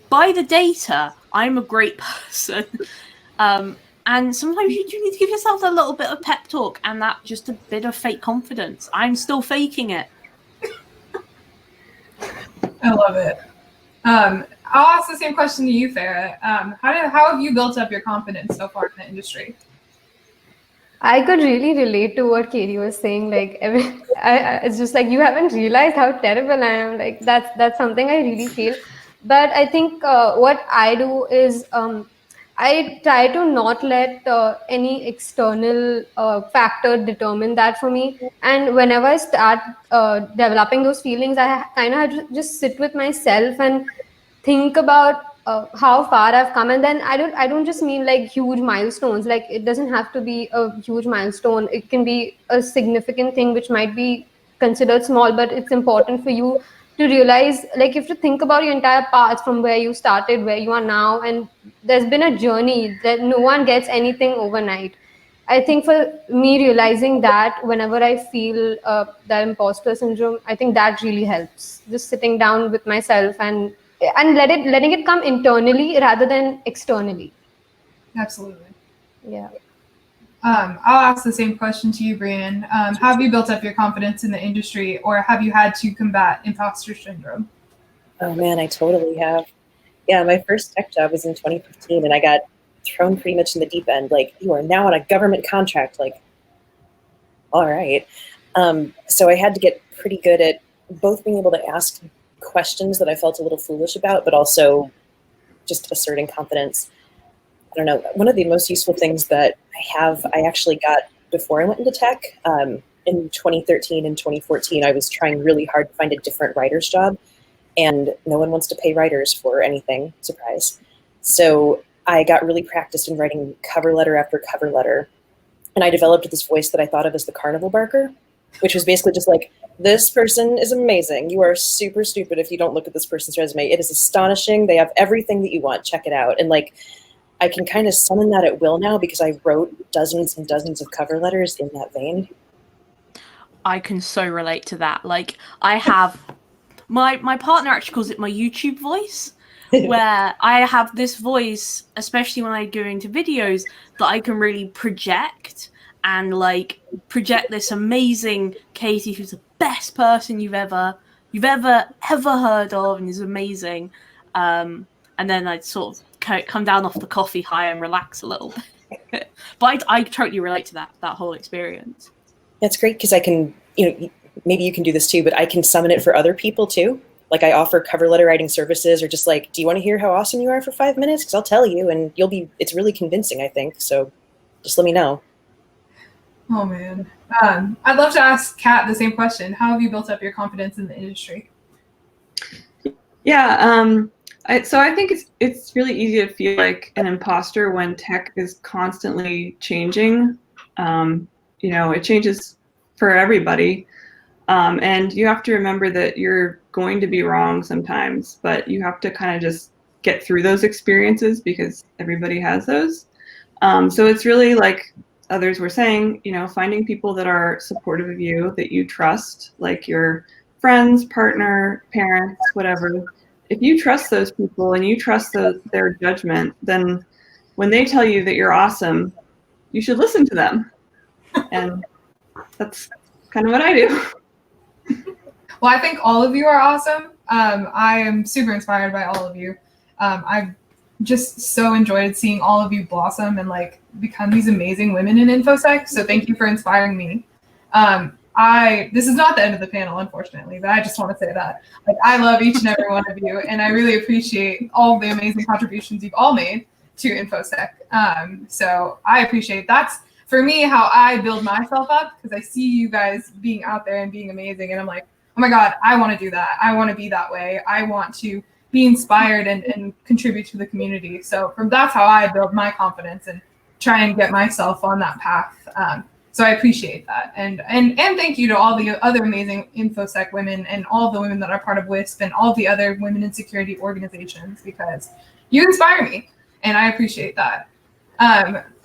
B: by the data, I'm a great person. And sometimes you do need to give yourself a little bit of pep talk and that just a bit of fake confidence. I'm still faking it.
A: I love it. I'll ask the same question to you, Farah. How have you built up your confidence so far in the industry?
C: I could really relate to what Katie was saying. Like, it's just like, you haven't realized how terrible I am. Like, that's something I really feel. But I think what I do is I try to not let any external factor determine that for me. And whenever I start developing those feelings, I kind of have to just sit with myself and think about how far I've come. And then I don't just mean like huge milestones. Like, it doesn't have to be a huge milestone. It can be a significant thing which might be considered small, but it's important for you to realize, like, you have to think about your entire path from where you started, where you are now, and there's been a journey that no one gets anything overnight. I think for me, realizing that whenever I feel that imposter syndrome, I think that really helps. Just sitting down with myself and letting it come internally rather than externally.
A: Absolutely.
C: Yeah.
A: I'll ask the same question to you, Brienne. Have you built up your confidence in the industry, or have you had to combat imposter syndrome?
D: Oh man, I totally have. Yeah, my first tech job was in 2015, and I got thrown pretty much in the deep end. Like, you are now on a government contract. Like, all right. So I had to get pretty good at both being able to ask questions that I felt a little foolish about, but also just asserting confidence. I don't know, one of the most useful things that I actually got before I went into tech. In 2013 and 2014, I was trying really hard to find a different writer's job, and no one wants to pay writers for anything, surprise. So I got really practiced in writing cover letter after cover letter, and I developed this voice that I thought of as the carnival barker, which was basically just like, this person is amazing. You are super stupid if you don't look at this person's resume. It is astonishing. They have everything that you want. Check it out. And like, I can kind of summon that at will now because I wrote dozens and dozens of cover letters in that vein.
B: I can so relate to that. Like, I have my partner actually calls it my YouTube voice, where I have this voice, especially when I go into videos, that I can really project and like project this amazing Katie who's the best person you've ever heard of and is amazing. And then I'd sort of come down off the coffee high and relax a little bit. But I totally relate to that whole experience.
D: That's great because I can, maybe you can do this too, but I can summon it for other people too. Like, I offer cover letter writing services, or just like, do you want to hear how awesome you are for 5 minutes? Because I'll tell you, and it's really convincing, I think. So just let me know.
A: Oh man. I'd love to ask Kat the same question. How have you built up your confidence in the industry?
E: Yeah, so I think it's really easy to feel like an imposter when tech is constantly changing. It changes for everybody. And you have to remember that you're going to be wrong sometimes, but you have to kind of just get through those experiences because everybody has those. So it's really like others were saying, finding people that are supportive of you, that you trust, like your friends, partner, parents, whatever. If you trust those people and you trust their judgment, then when they tell you that you're awesome, you should listen to them. And that's kind of what I do.
A: Well, I think all of you are awesome. I am super inspired by all of you. I've just so enjoyed seeing all of you blossom and like become these amazing women in InfoSec. So thank you for inspiring me. This is not the end of the panel, unfortunately, but I just want to say that like I love each and every one of you, and I really appreciate all the amazing contributions you've all made to InfoSec. So I appreciate that's for me, how I build myself up, because I see you guys being out there and being amazing, and I'm like, oh my God, I want to do that. I want to be that way. I want to be inspired and contribute to the community. So that's how I build my confidence and try and get myself on that path. So I appreciate that. And thank you to all the other amazing InfoSec women and all the women that are part of Wisp and all the other women in security organizations, because you inspire me and I appreciate that.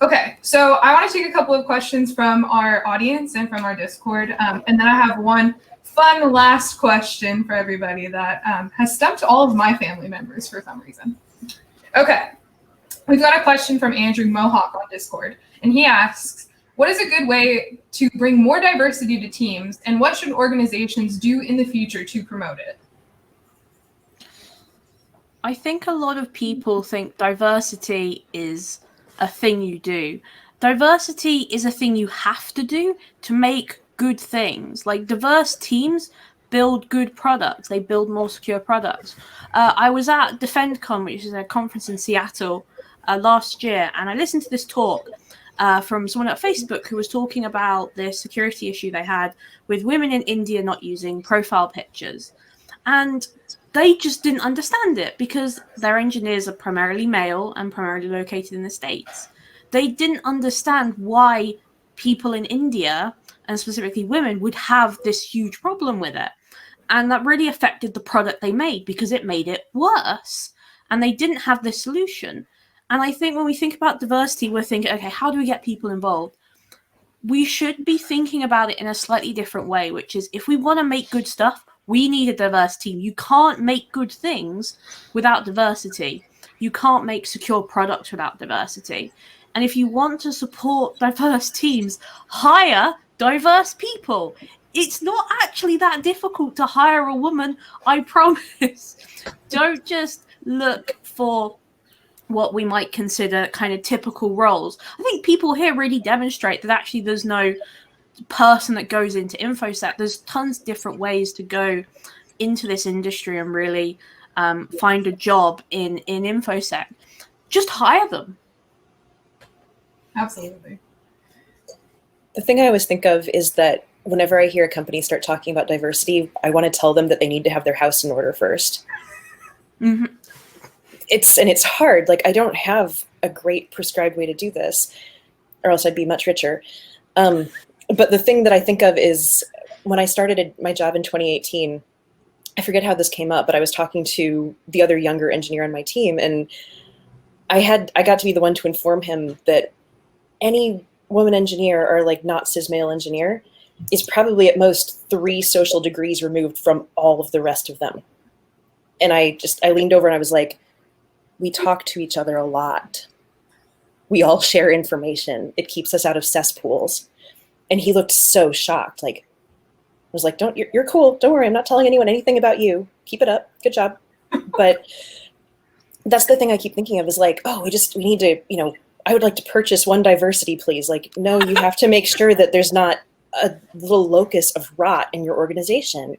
A: Okay, so I want to take a couple of questions from our audience and from our Discord. And then I have one fun last question for everybody that has stumped all of my family members for some reason. Okay, we've got a question from Andrew Mohawk on Discord, and he asks, what is a good way to bring more diversity to teams, and what should organizations do in the future to promote it?
B: I think a lot of people think diversity is a thing you do. Diversity is a thing you have to do to make good things. Like, diverse teams build good products. They build more secure products. I was at DefendCon, which is a conference in Seattle last year, and I listened to this talk from someone at Facebook who was talking about the security issue they had with women in India not using profile pictures. And they just didn't understand it because their engineers are primarily male and primarily located in the States. They didn't understand why people in India, and specifically women, would have this huge problem with it. And that really affected the product they made because it made it worse. And they didn't have this solution. And I think when we think about diversity, we're thinking, okay, how do we get people involved? We should be thinking about it in a slightly different way, which is if we want to make good stuff, we need a diverse team. You can't make good things without diversity. You can't make secure products without diversity. And if you want to support diverse teams, hire diverse people. It's not actually that difficult to hire a woman, I promise. Don't just look for what we might consider kind of typical roles. I think people here really demonstrate that actually there's no person that goes into InfoSec. There's tons of different ways to go into this industry and really find a job in InfoSec. Just hire them.
A: Absolutely.
D: The thing I always think of is that whenever I hear a company start talking about diversity, I want to tell them that they need to have their house in order first.
B: Mm-hmm.
D: It's hard. Like, I don't have a great prescribed way to do this, or else I'd be much richer. But the thing that I think of is when I started my job in 2018, I forget how this came up, but I was talking to the other younger engineer on my team, and I got to be the one to inform him that any woman engineer or like not cis male engineer is probably at most 3 social degrees removed from all of the rest of them. And I leaned over and I was like, we talk to each other a lot. We all share information. It keeps us out of cesspools. And he looked so shocked. Like, I was like, you're cool. Don't worry. I'm not telling anyone anything about you. Keep it up. Good job. But that's the thing I keep thinking of is like, oh, we need to, I would like to purchase one diversity, please. Like, no, you have to make sure that there's not a little locus of rot in your organization,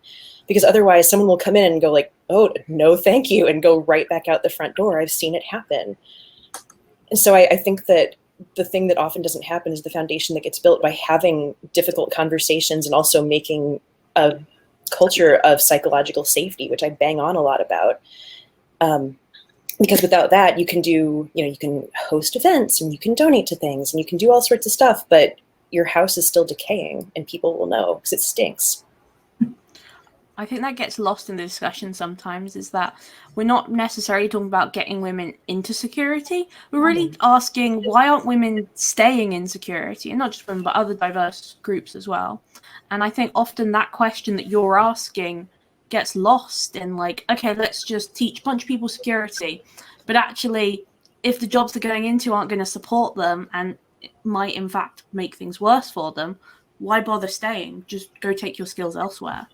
D: because otherwise someone will come in and go like, oh, no, thank you, and go right back out the front door. I've seen it happen. And so I think that the thing that often doesn't happen is the foundation that gets built by having difficult conversations and also making a culture of psychological safety, which I bang on a lot about. Because without that, you can do, you can host events and you can donate to things and you can do all sorts of stuff, but your house is still decaying and people will know because it stinks.
B: I think that gets lost in the discussion sometimes, is that we're not necessarily talking about getting women into security. We're really asking, why aren't women staying in security? And not just women, but other diverse groups as well. And I think often that question that you're asking gets lost in like, okay, let's just teach a bunch of people security. But actually, if the jobs they're going into aren't going to support them and it might in fact make things worse for them, why bother staying? Just go take your skills elsewhere.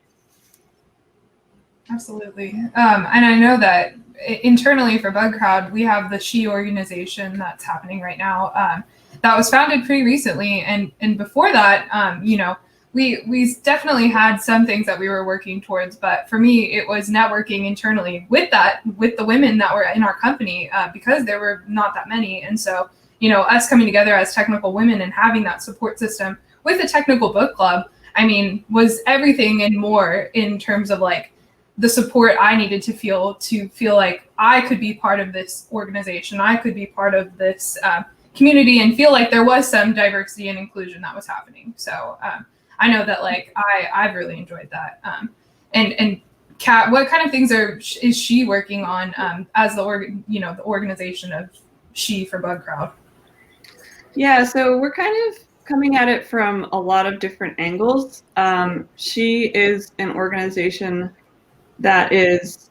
A: Absolutely. And I know that internally for Bugcrowd, we have the She organization that's happening right now. That was founded pretty recently. And before that, we definitely had some things that we were working towards. But for me, it was networking internally with the women that were in our company because there were not that many. And so us coming together as technical women and having that support system with a technical book club, I mean, was everything and more in terms of like the support I needed to feel like I could be part of this organization, I could be part of this community, and feel like there was some diversity and inclusion that was happening. So I know that like I've really enjoyed that. And Kat, what kind of things is she working on as the organization of She for Bugcrowd?
E: Yeah, so we're kind of coming at it from a lot of different angles. She is an organization that is,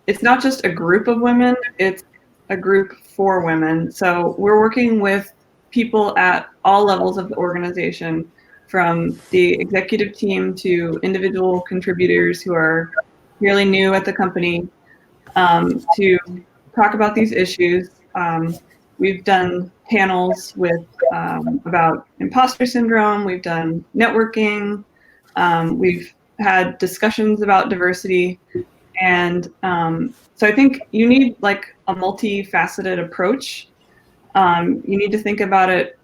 E: it's not just a group of women, it's a group for women. So we're working with people at all levels of the organization, from the executive team to individual contributors who are fairly new at the company, to talk about these issues. We've done panels with about imposter syndrome. We've done networking. We've had discussions about diversity. And so I think you need like a multifaceted approach. You need to think about it,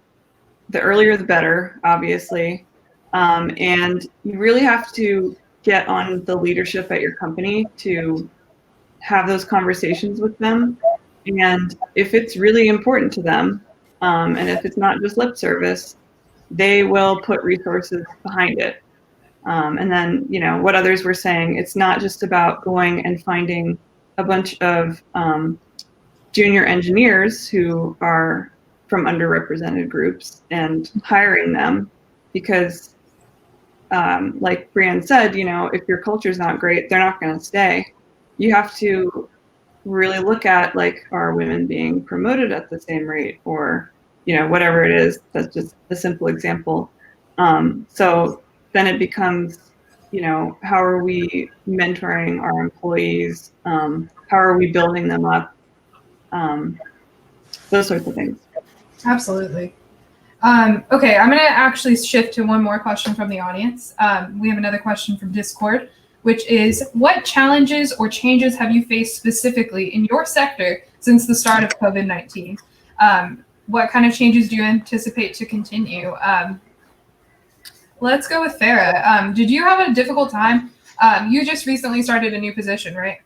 E: the earlier the better, obviously. And you really have to get on the leadership at your company to have those conversations with them. And if it's really important to them, and if it's not just lip service, they will put resources behind it. And then, what others were saying, it's not just about going and finding a bunch of junior engineers who are from underrepresented groups and hiring them, because like Brienne said, if your culture is not great, they're not going to stay. You have to really look at, like, are women being promoted at the same rate, or whatever it is. That's just a simple example. So then it becomes, how are we mentoring our employees? How are we building them up? Those sorts of things.
A: Absolutely. Okay, I'm going to actually shift to one more question from the audience. We have another question from Discord, which is, what challenges or changes have you faced specifically in your sector since the start of COVID-19? What kind of changes do you anticipate to continue? Let's go with Farah. Did you have a difficult time? You just recently started a new position, right?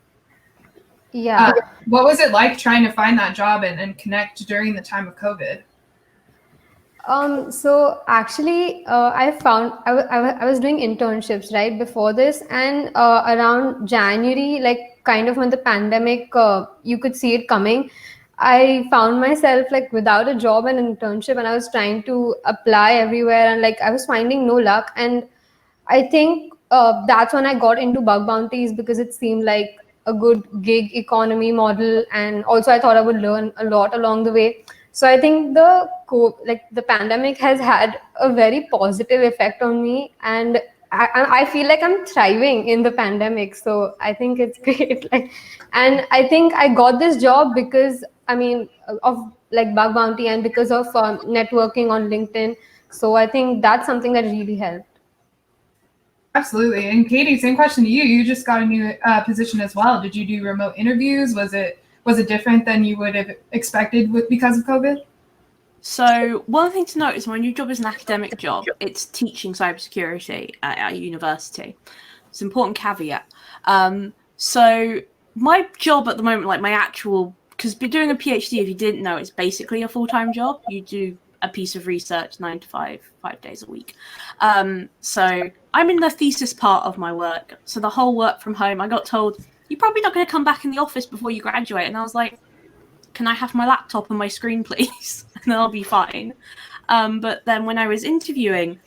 C: Yeah.
A: What was it like trying to find that job and connect during the time of COVID?
C: So actually, I was doing internships right before this, and around January, like kind of when the pandemic, you could see it coming, I found myself like without a job and internship, and I was trying to apply everywhere, and like I was finding no luck. And I think that's when I got into bug bounties, because it seemed like a good gig economy model, and also I thought I would learn a lot along the way. So I think the pandemic has had a very positive effect on me, and I feel like I'm thriving in the pandemic. So I think it's great. And I think I got this job because of like bug bounty, and because of networking on LinkedIn. So I think that's something that really helped.
A: Absolutely. And Katie, same question to you. You just got a new position as well. Did you do remote interviews? Was it different than you would have expected because of COVID?
B: So one thing to note is my new job is an academic job. It's teaching cybersecurity at a university. It's an important caveat. So my job at the moment, like my actual, because doing a PhD, if you didn't know, it's basically a full-time job. You do a piece of research 9 to 5, 5 days a week. So I'm in the thesis part of my work. So the whole work from home, I got told, you're probably not going to come back in the office before you graduate. And I was like, can I have my laptop and my screen, please? And I'll be fine. But then when I was interviewing,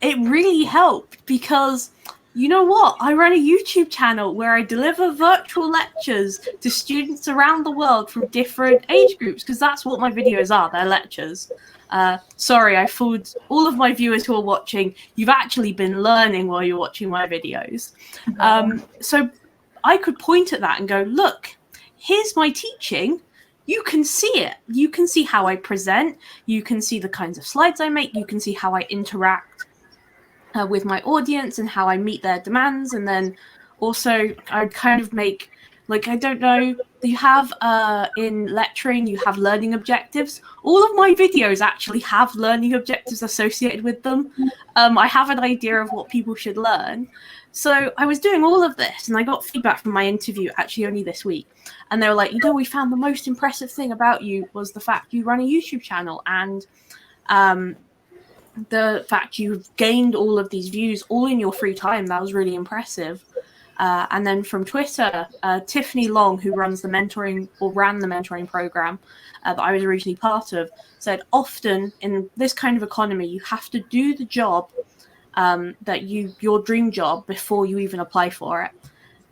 B: it really helped, because you know what? I run a YouTube channel where I deliver virtual lectures to students around the world from different age groups, because that's what my videos are. They're lectures. Sorry, I fooled all of my viewers who are watching. You've actually been learning while you're watching my videos. So I could point at that and go, look, here's my teaching. You can see it. You can see how I present. You can see the kinds of slides I make. You can see how I interact with my audience and how I meet their demands. And then also I kind of make Like, I don't know, you have in lecturing, you have learning objectives. All of my videos actually have learning objectives associated with them. I have an idea of what people should learn. So I was doing all of this, and I got feedback from my interview actually only this week. And they were like, we found the most impressive thing about you was the fact you run a YouTube channel, and the fact you've gained all of these views all in your free time. That was really impressive. And then from Twitter, Tiffany Long, who runs the mentoring or ran the mentoring program that I was originally part of, said often in this kind of economy, you have to do the job that your dream job before you even apply for it.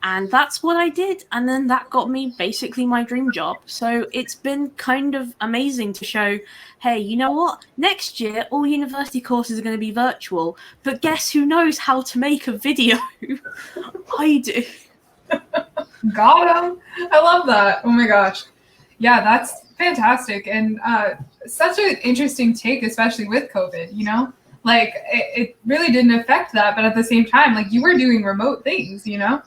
B: And that's what I did. And then that got me basically my dream job. So it's been kind of amazing to show, hey, you know what? Next year, all university courses are going to be virtual. But guess who knows how to make a video? I do.
A: Got him. I love that. Oh my gosh. Yeah, that's fantastic. And such an interesting take, especially with COVID, you know? Like, it really didn't affect that. But at the same time, like, you were doing remote things, you know?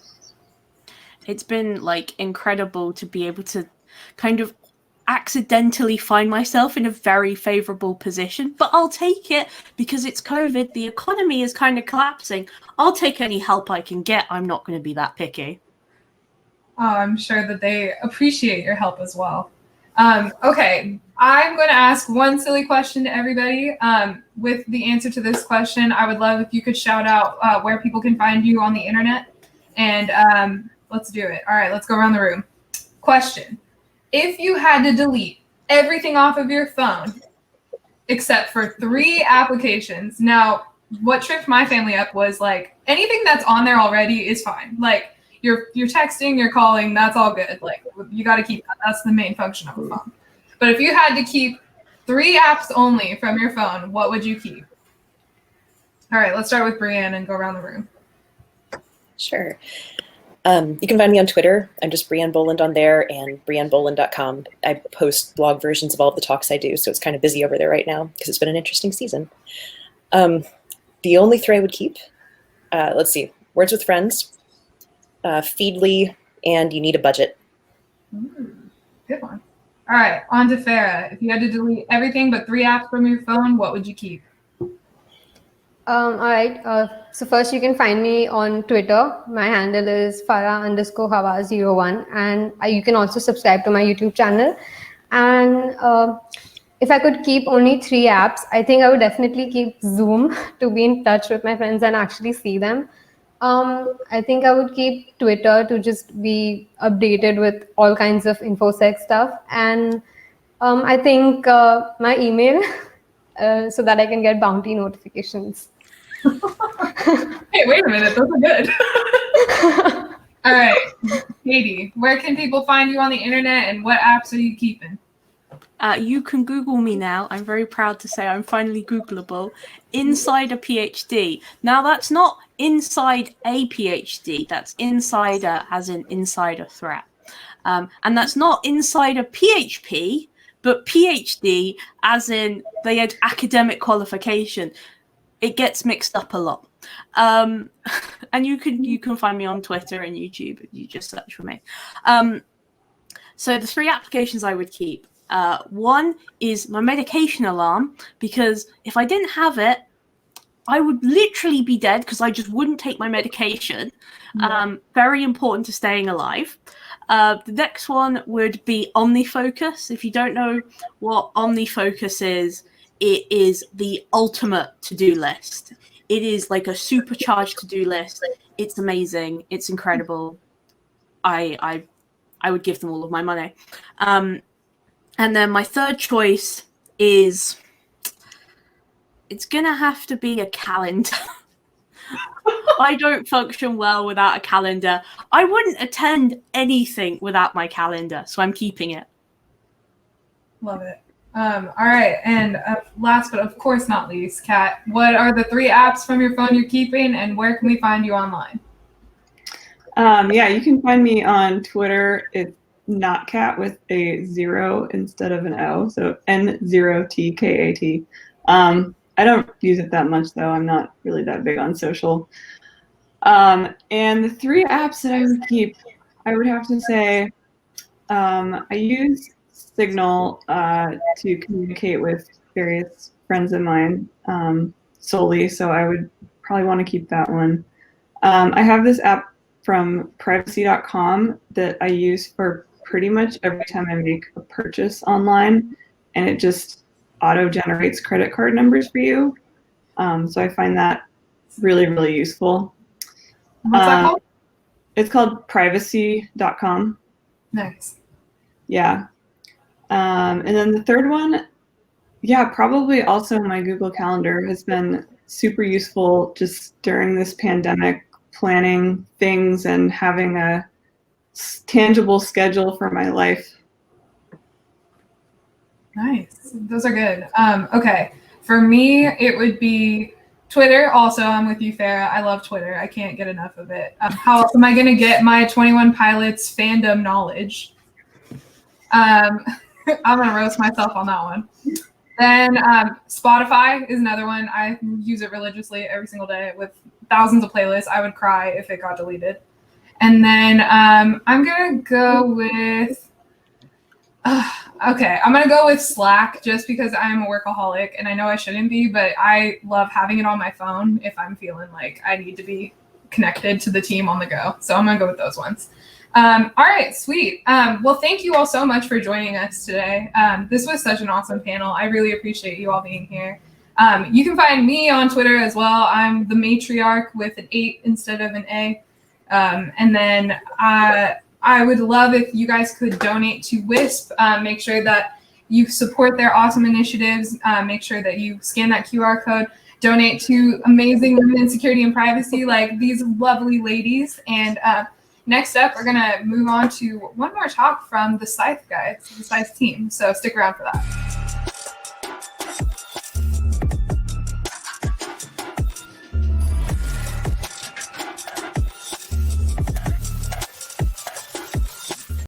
B: It's been like incredible to be able to kind of accidentally find myself in a very favorable position, but I'll take it because it's COVID. The economy is kind of collapsing. I'll take any help I can get. I'm not going to be that picky.
A: Oh, I'm sure that they appreciate your help as well. Okay, I'm going to ask one silly question to everybody. With the answer to this question, I would love if you could shout out where people can find you on the internet. And let's do it. All right, let's go around the room. Question. If you had to delete everything off of your phone except for 3 applications. Now, what tripped my family up was like anything that's on there already is fine. Like you're texting, you're calling, that's all good. Like you got to keep that. That's the main function of a phone. But if you had to keep 3 apps only from your phone, what would you keep? All right, let's start with Brienne and go around the room.
D: Sure. You can find me on Twitter. I'm just Brienne Bolin on there, and briennebolin.com. I post blog versions of all of the talks I do, so it's kind of busy over there right now because it's been an interesting season. The only 3 I would keep, let's see, Words with Friends, Feedly, and You Need a Budget.
A: Good one. All right, on to Farah. If you had to delete everything but 3 apps from your phone, what would you keep?
C: All right. So first you can find me on Twitter. My handle is Farah_Hawa01, and you can also subscribe to my YouTube channel. And if I could keep only 3 apps, I think I would definitely keep Zoom to be in touch with my friends and actually see them. I think I would keep Twitter to just be updated with all kinds of InfoSec stuff. And I think my email so that I can get bounty notifications.
A: Hey, wait a minute. Those are good. All right. Katie, where can people find you on the internet and what apps are you keeping?
B: You can Google me now. I'm very proud to say I'm finally Googleable. Insider PhD. Now, that's not inside a PhD. That's insider as in insider threat. And that's not insider PHP, but PhD as in they had academic qualification. It gets mixed up a lot. And you can find me on Twitter and YouTube. You just search for me. So the 3 applications I would keep. One is my medication alarm, because if I didn't have it, I would literally be dead because I just wouldn't take my medication. Very important to staying alive. The next one would be Omnifocus. If you don't know what Omnifocus is, it is the ultimate to-do list. It is like a supercharged to-do list. It's amazing. It's incredible. I would give them all of my money. And then my third choice is, it's going to have to be a calendar. I don't function well without a calendar. I wouldn't attend anything without my calendar, so I'm keeping it.
A: Love it. All right, and last but of course not least, Kat, what are the 3 apps from your phone you're keeping, and where can we find you online?
E: Yeah, you can find me on Twitter. It's not Kat with a 0 instead of an O, so N0TKAT. I don't use it that much though. I'm not really that big on social. And the 3 apps that I would keep, I would have to say I use Signal to communicate with various friends of mine solely, so I would probably want to keep that one. I have this app from privacy.com that I use for pretty much every time I make a purchase online, and it just auto-generates credit card numbers for you. So I find that really, really useful.
A: What's that called?
E: It's called privacy.com.
A: Nice.
E: Yeah. And then the third one, yeah, probably also my Google Calendar has been super useful just during this pandemic, planning things and having a tangible schedule for my life.
A: Nice. Those are good. Okay. For me, it would be Twitter. Also, I'm with you, Farah. I love Twitter. I can't get enough of it. How else am I going to get my 21 Pilots fandom knowledge? I'm going to roast myself on that one. Then Spotify is another one. I use it religiously every single day with thousands of playlists. I would cry if it got deleted. And then I'm going to go with... okay, I'm going to go with Slack just because I'm a workaholic and I know I shouldn't be, but I love having it on my phone if I'm feeling like I need to be connected to the team on the go. So I'm going to go with those ones. All right, sweet. Well, thank you all so much for joining us today. This was such an awesome panel. I really appreciate you all being here. You can find me on Twitter as well. I'm the matriarch with an 8 instead of an A. And then I would love if you guys could donate to Wisp. Make sure that you support their awesome initiatives. Make sure that you scan that QR code. Donate to amazing women in security and privacy like these lovely ladies. And next up, we're going to move on to one more talk from the Scythe guys, the Scythe team. So stick around for that.